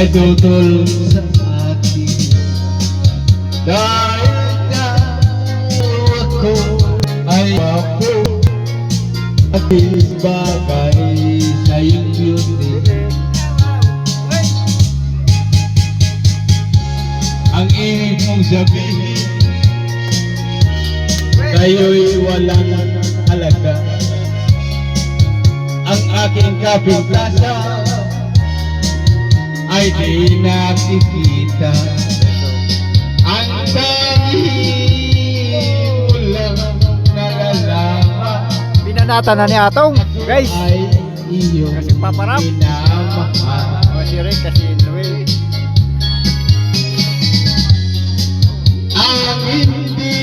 ay tutol sa atin. Dahil daw ako ay wapo at bagay sa iyong beauty. Ang ibig mong sabihin, kayo'y walang halaga. Ang aking kapitasa ay di nakikita. Ang dahil mo lang nalalaman, Binanata na ni Atong, guys. ay iyong Kasi paparap. minamahal. O si Rick, kasi Noel. Ang hindi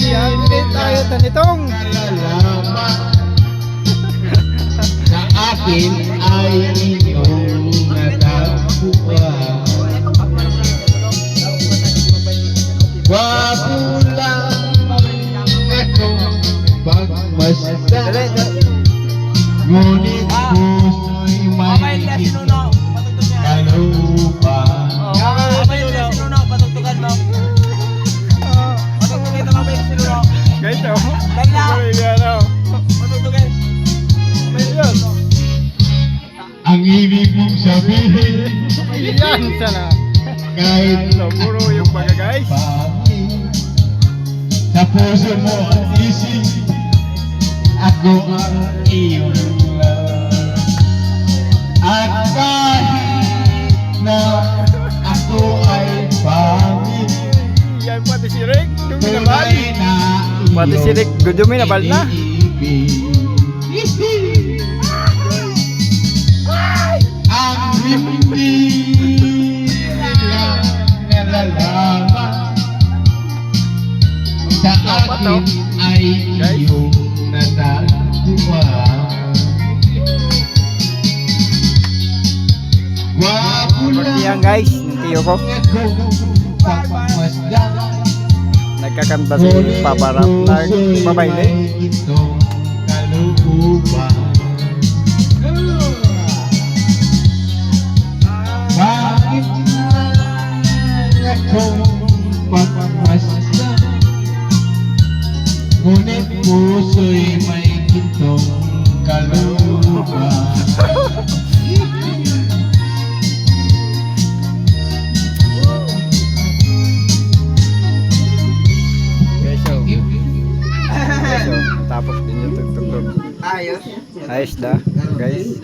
Hindi tayo tanitong. nalalaman sa akin ay iyong natapuan. Wapo lang akong pagmasdan, ngunit puso'y may kalooban. Guys, oh. Ano? Ang ibig mong sabihin, Yan, sana. kahit Puro yung baga, guys. pangin, sa puso mo at isip, ako ang iyong love. At kahit na ako ay pangin, Yan, pati si Rick. Duminabal. tunay na Pati si Rick, duminabal na. iniibig. Ang hindi nila nalalaman sa akin ay iyong natagpuan. Wapo Yan, lang guys, ng tiyo ko. akong pagmasdan, Nagkakanta si Paparap. Nagbabayle. itong kalooban. Bakit nga akong pagmasdan, ngunit puso'y may gintong kalooban. Guys, oh. Guys, oh. Tapos din yung tugtog. Ayos. Ayos da, guys.